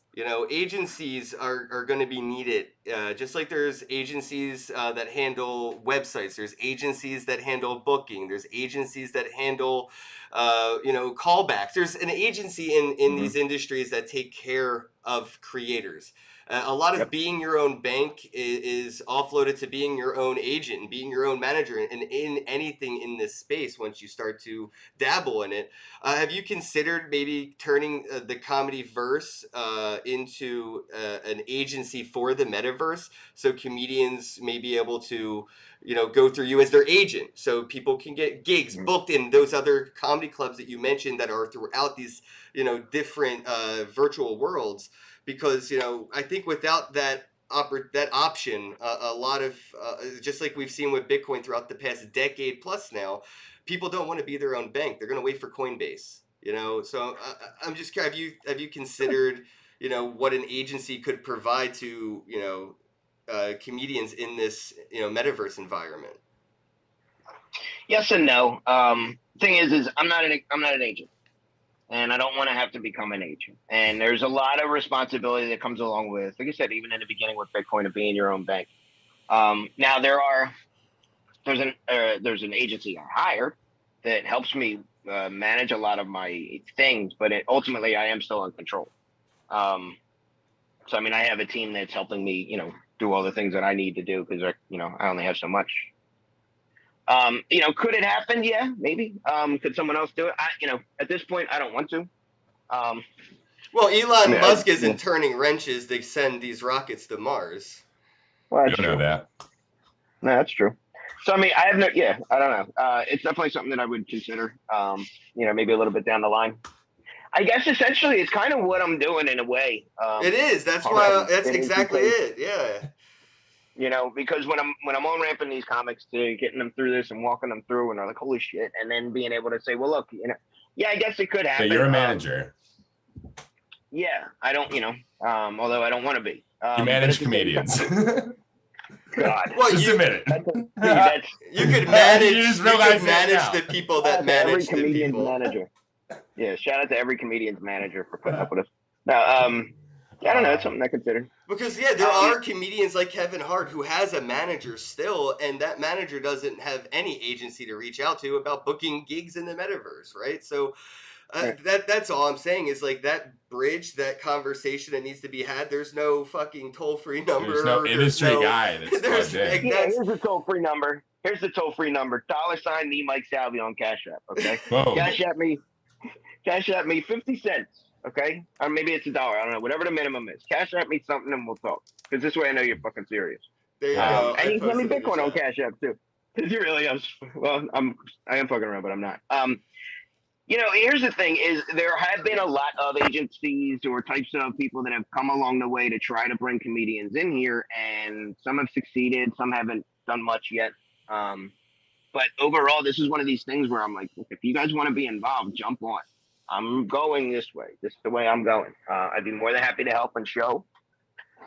Agencies are going to be needed. Just like there's agencies that handle websites. There's agencies that handle booking. There's agencies that handle, callbacks. There's an agency in these industries that take care of creators. A lot of being your own bank is offloaded to being your own agent and being your own manager and in anything in this space once you start to dabble in it. Have you considered maybe turning the comedy verse into an agency for the metaverse so comedians may be able to go through you as their agent so people can get gigs booked in those other comedy clubs that you mentioned that are throughout these different virtual worlds? Because, I think without that option, a lot of, just like we've seen with Bitcoin throughout the past decade plus now, people don't want to be their own bank. They're going to wait for Coinbase, So I'm just curious, have you considered, what an agency could provide to, comedians in this, metaverse environment? Yes and no. Thing is I'm not an agent. And I don't want to have to become an agent. And there's a lot of responsibility that comes along with, like I said, even in the beginning with Bitcoin, of being your own bank. Now there's an agency I hired that helps me manage a lot of my things, but ultimately I am still in control. So I mean, I have a team that's helping me, do all the things that I need to do because I only have so much. Could it happen? Yeah, maybe. Could someone else do it? At this point, I don't want to. Well, Elon Musk isn't turning wrenches to send these rockets to Mars. Well, you don't know that. No, that's true. So, I mean, I don't know. It's definitely something that I would consider, maybe a little bit down the line. I guess essentially it's kind of what I'm doing in a way. It is. That's already. why. That's It is exactly because- it. Yeah. You know, because when I'm on ramping these comics to getting them through this and walking them through, and they're like, holy shit, and then being able to say, well, look, you know, yeah, I guess it could Yeah, happen. you're a manager. Yeah, I don't, you know, although I don't want to be. You manage comedians. God, Well, Just you, a minute. that's you could manage. You just You could realized that manage now. the people shout that out to every manage the comedian's people. manager. Yeah, shout out to every comedian's manager for putting up with us. No, yeah, I don't know. It's something I consider. Because yeah, there are comedians like Kevin Hart who has a manager still, and that manager doesn't have any agency to reach out to about booking gigs in the metaverse, right? So Right. that's all I'm saying is like that bridge, that conversation that needs to be had. There's no fucking toll-free number. There's no industry guy that's there's- plugged in. like, Yeah, that's- here's the toll-free number. Here's the toll-free number. $ me Mike Salvi on Cash App. Okay, Whoa. Cash App me 50 cents. Okay, or maybe it's $1. I don't know. Whatever the minimum is. Cash App me something and we'll talk. Because this way I know you're fucking serious. There you go. And I you can send me posted it in Bitcoin the on chat. Cash App too. Because you really am. Well, I am fucking around, but I'm not. You know, here's the thing: is there have been a lot of agencies or types of people that have come along the way to try to bring comedians in here, and some have succeeded, some haven't done much yet. But overall, this is one of these things where I'm like, look, if you guys want to be involved, jump on. I'm going this way. This is the way I'm going. I'd be more than happy to help and show.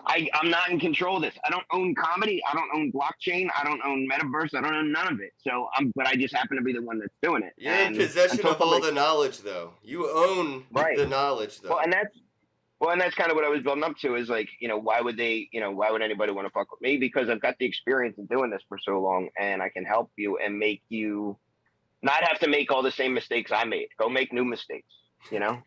I'm not in control of this. I don't own comedy. I don't own blockchain. I don't own metaverse. I don't own none of it. So but I just happen to be the one that's doing it. You're in possession of all the knowledge, though. You own the knowledge, though. Well, and that's kind of what I was building up to is like, you know, why would anybody want to fuck with me? Because I've got the experience in doing this for so long, and I can help you and make you not have to make all the same mistakes I made. Go make new mistakes, you know?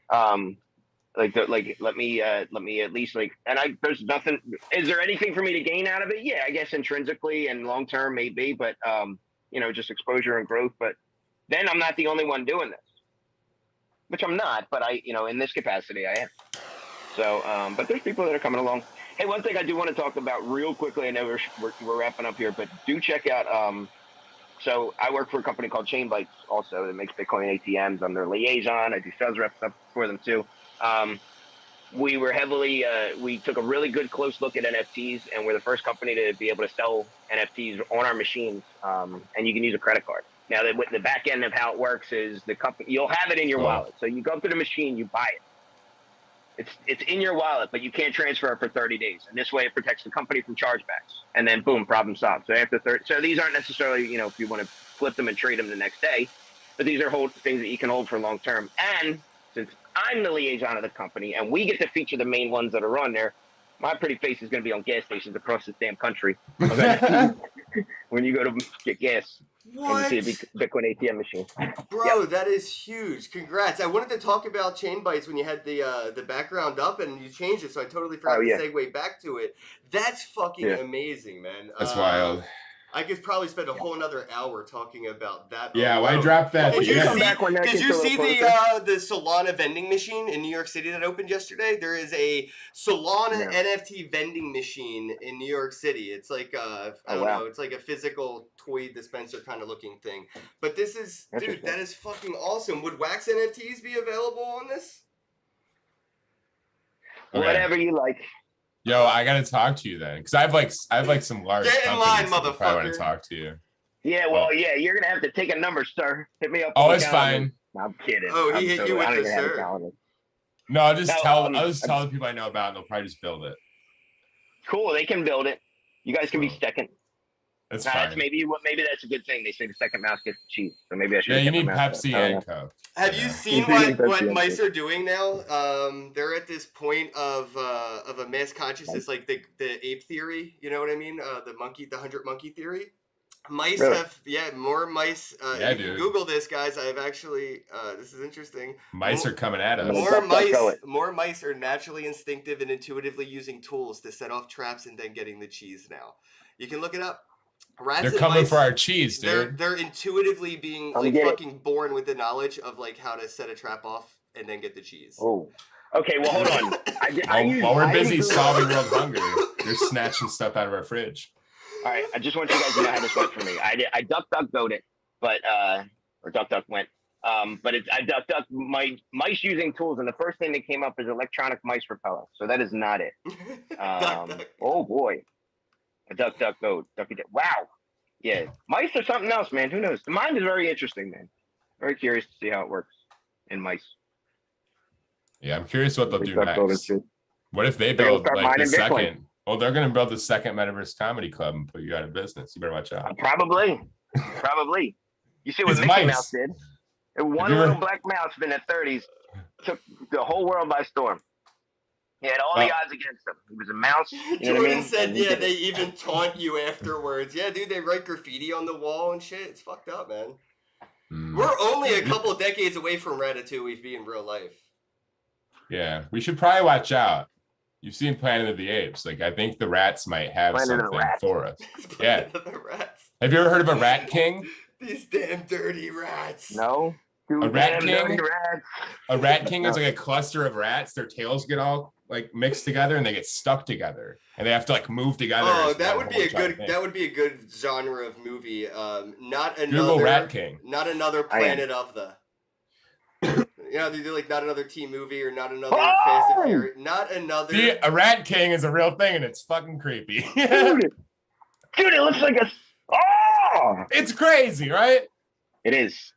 Let me at least there's nothing. Is there anything for me to gain out of it? Yeah, I guess intrinsically and long term maybe, but you know, just exposure and growth. But then I'm not the only one doing this, which I'm not. But in this capacity, I am. So, but there's people that are coming along. Hey, one thing I do want to talk about real quickly. I know we're wrapping up here, but do check out. So I work for a company called Chain Bites also that makes Bitcoin ATMs. I'm their liaison. I do sales rep stuff for them too. We were we took a really good close look at NFTs, and we're the first company to be able to sell NFTs on our machines. And you can use a credit card. Now, the back end of how it works is the company, you'll have it in your wallet. So you go up to the machine, you buy it. It's in your wallet, but you can't transfer it for 30 days. And this way it protects the company from chargebacks. And then boom, problem solved. So after 30, so these aren't necessarily, if you want to flip them and trade them the next day, but these are things that you can hold for long term. And since I'm the liaison of the company and we get to feature the main ones that are on there, my pretty face is going to be on gas stations across this damn country. Okay? When you go to get gas. What? And you see a Bitcoin ATM machine. Bro, that is huge. Congrats. I wanted to talk about Chain Bites when you had the background up and you changed it, so I totally forgot to segue back to it. That's fucking amazing, man. That's wild. I could probably spend a whole another hour talking about that. Yeah, why drop that? Did you see the the Solana vending machine in New York City that opened yesterday? There is a Solana NFT vending machine in New York City. It's like I don't know. It's like a physical toy dispenser kind of looking thing. But this is, dude, that is fucking awesome. Would Wax NFTs be available on this? Okay. Whatever you like. Yo, I gotta talk to you then, because I have like some large. Get in line, companies that I want motherfucker. to talk to you. Yeah, well, you're gonna have to take a number, sir. Hit me up. Oh, it's fine. No, I'm kidding. Oh, he hit you with the sir. No, I'll just tell the people I know about, and they'll probably just build it. Cool, they can build it. You guys can be second. That's Now, fine. maybe that's a good thing. They say the second mouse gets the cheese, so maybe I should. Yeah, you need Pepsi and Coke. Have you seen what mice are doing now? They're at this point of a mass consciousness, like the ape theory. You know what I mean? The 100 monkey theory. Mice have more mice. You can Google this, guys. I've actually this is interesting. Mice are coming at us. More mice are naturally instinctive and intuitively using tools to set off traps and then getting the cheese now. You can look it up. Rats They're coming for our cheese, dude. They're intuitively being fucking born with the knowledge of like how to set a trap off and then get the cheese. Oh, okay. Well, hold on. While we're busy solving world hunger, they're snatching stuff out of our fridge. All right, I just want you guys to know how this went for me. I DuckDuckGo'd it, but or DuckDuck went, But I ducked my mice using tools, and the first thing that came up is electronic mice repeller. So that is not it. Duck. Oh boy, a duck, go, ducky, duck. Wow. Yeah, mice are something else, man. Who knows? The mind is very interesting, man. Very curious to see how it works in mice. Yeah, I'm curious what they'll They do start building next. shit. What if they They're gonna build start like the mining Bitcoin. second? Well, they're going to build the second Metaverse Comedy Club and put you out of business. You better watch out. Probably. You see what It's Mickey mice. Mouse did? And one you ever- little black mouse in the 30s took the whole world by storm. He had all the odds against him. He was a mouse. You know Jordan what I mean? said, And he yeah, did they it. even taunt you afterwards. Yeah, dude, they write graffiti on the wall and shit. It's fucked up, man. We're only a couple decades away from Ratatouille being real life. Yeah, we should probably watch out. You've seen Planet of the Apes. Like, I think the rats might have Planet of the something Rats. for us. Yeah. The rats. Have you ever heard of a rat king? These damn dirty rats. No. A rat Damn king? dirty rats. A rat king is like a cluster of rats. Their tails get all like mixed together and they get stuck together, and they have to like move together. Oh, as that one would be a whole giant good. thing. That would be a good genre of movie. Not another. Google Rat King. Not another I am. Planet of the. You know, they do like not another teen movie or not another Oh! Fast and Furious. Not another. See, a rat king is a real thing, and it's fucking creepy. Dude, it looks like a. Oh! It's crazy, right? It is.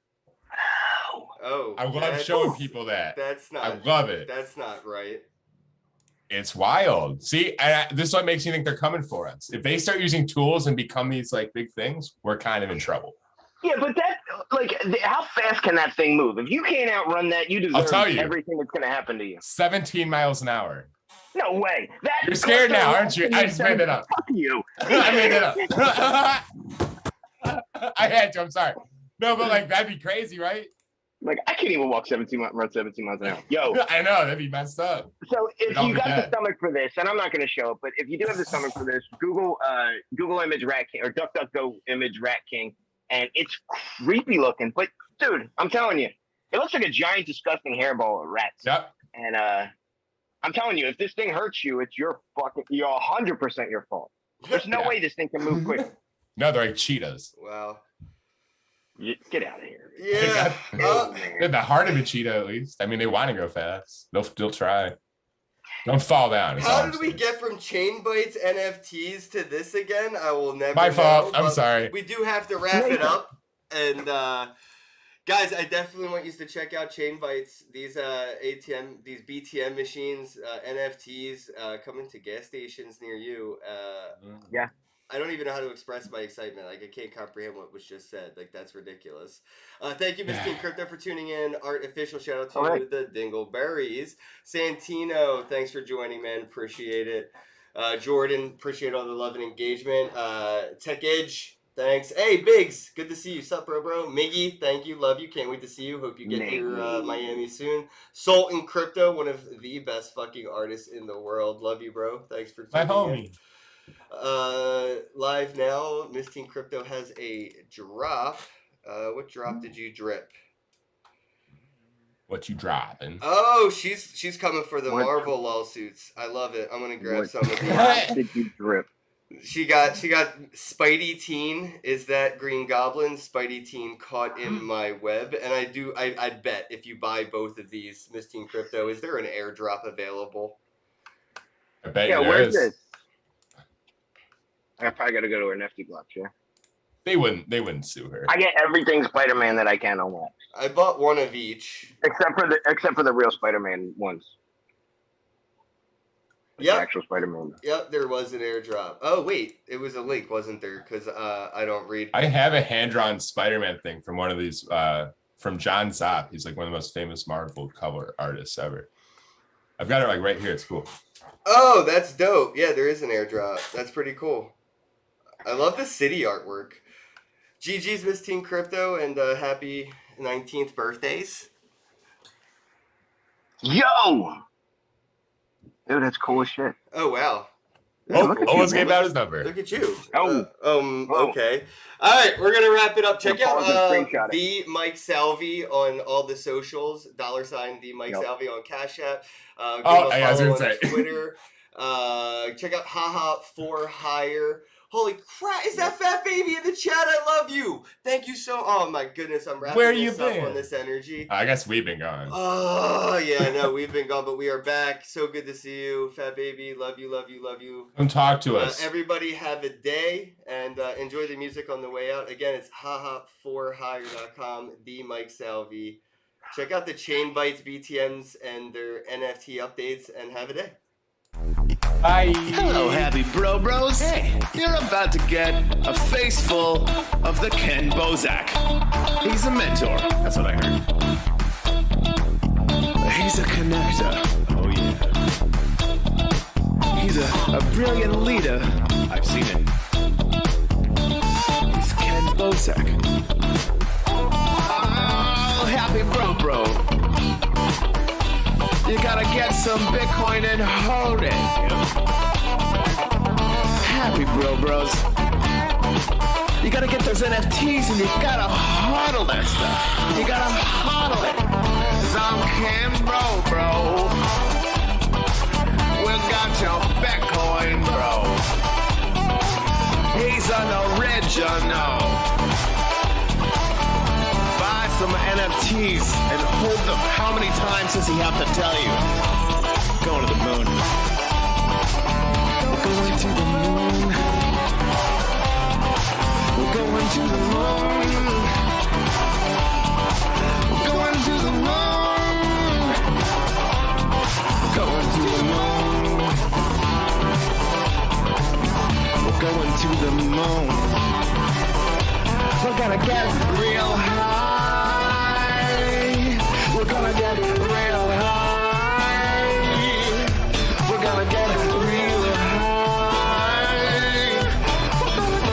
Oh, I love that's- showing people that. That's not. I love it. That's not right. It's wild. See, this is what makes me think they're coming for us. If they start using tools and become these like big things, we're kind of in trouble. Yeah, but that, like, how fast can that thing move? If you can't outrun that, you deserve tell you. everything that's going to happen to you. 17 miles an hour. No way. That You're scared now, aren't you? I just made that up. Fuck you. I made it up. I had to. I'm sorry. No, but like that'd be crazy, right? Like, I can't even walk 17 miles, run 17 miles an hour. Yo. I know that'd be messed up. So if Don't you be got the dead. stomach for this, and I'm not going to show it, but if you do have the stomach for this, Google image Rat King or DuckDuckGo image Rat King, and it's creepy looking. But dude, I'm telling you, it looks like a giant, disgusting hairball of rats. Yep. And I'm telling you, if this thing hurts you, it's you're 100% your fault. There's no Yeah. way this thing can move quick. No, they're like cheetahs. Wow. Get out of here. Yeah. They're the heart of a cheetah, at least. I mean, they want to go fast. They'll try. Don't fall down. is all How I'm did we saying. get from chain bites NFTs to this again? I will never My know, fault. I'm but sorry. We do have to wrap it up. And guys, I definitely want you to check out Chain Bites. These these BTM machines, NFTs coming to gas stations near you. Yeah. I don't even know how to express my excitement. Like, I can't comprehend what was just said. Like, that's ridiculous. Thank you, Miss Team Crypto, for tuning in. Art official shout out to the Dingleberries. Santino, thanks for joining, man. Appreciate it. Jordan, appreciate all the love and engagement. Tech Edge, thanks. Hey, Biggs, good to see you. Sup, bro? Miggy, thank you. Love you. Can't wait to see you. Hope you get here Miami soon. Sultan Crypto, one of the best fucking artists in the world. Love you, bro. Thanks for My tuning in. homie. Live now, Miss Team Crypto has a drop. What drop did you drip? What you dropping? Oh, she's coming for the What? Marvel lawsuits. I love it. I'm gonna grab What? some of these. How did you drip? She got Spidey Teen. Is that Green Goblin? Spidey Teen caught in my web, and I'd bet if you buy both of these, Miss Team Crypto, is there an airdrop available? I bet Yeah, you where's there is. this? I probably got to go to her Nifty Blocks, yeah. They wouldn't sue her. I get everything Spider-Man that I can on wax, I bought one of each. except for the real Spider-Man ones. The Yep. actual Spider-Man. Yep, there was an airdrop. Oh, wait. It was a link, wasn't there? Because I don't read. I have a hand-drawn Spider-Man thing from one of these, from John Zopp. He's like one of the most famous Marvel cover artists ever. I've got it like right here. It's cool. Oh, that's dope. Yeah, there is an airdrop. That's pretty cool. I love the city artwork. GG's Miss Team Crypto, and happy 19th birthdays. Yo! Dude, that's cool as shit. Oh, wow. Yeah, look at Almost you, gave man. out his number. Look at you. Oh. Okay. All right, we're gonna wrap it up. Check Yeah, out pause and screenshot it. the Mike Salvi on all the socials. $ the Mike Yep. Salvi on Cash App. Give him a I was follow gonna on say. Twitter. Check out Haha for Hire. Holy crap! Is that Fat Baby in the chat? I love you. Thank you so. Oh my goodness, I'm wrapping Where you this up been? on this energy. I guess we've been gone. Oh yeah, no, we've been gone, but we are back. So good to see you, Fat Baby. Love you, love you, love you. Come talk to us. Everybody have a day and enjoy the music on the way out. Again, it's haha4hire.com. The Mike Salvi. Check out the Chain Bites, BTMs, and their NFT updates, and have a day. Bye. Hello, happy bros. Hey, you're about to get a face full of the Kenn Bosak. He's a mentor. That's what I heard. He's a connector. Oh yeah. He's a brilliant leader. I've seen it. He's Kenn Bosak. Oh, happy bro. You gotta get some Bitcoin and hold it. Happy bros. You gotta get those NFTs and you gotta hodl that stuff. You gotta hodl it. 'Cause I'm Kenn bro. We got your Bitcoin, bro. He's an original. Buy some NFTs and hold them. How many times does he have to tell you? Going to the moon. We're going to the moon. We're going to the moon. We're going to the moon. Going to the moon. We're going to the moon. We're gonna get real high. We're gonna get real high. We're gonna get real high.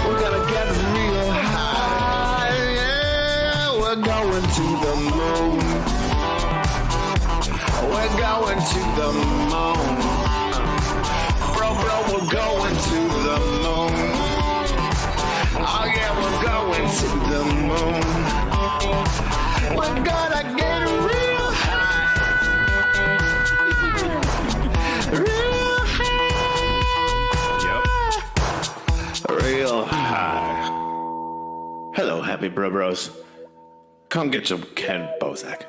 We're gonna get real high. Yeah, we're going to the moon. We're going to the moon. Bro, we're going to the moon. Oh yeah, we're going to the moon. We're gonna get real high. Real high. Yep. Real high. Hello, happy bros. Come get some Kenn Bosak.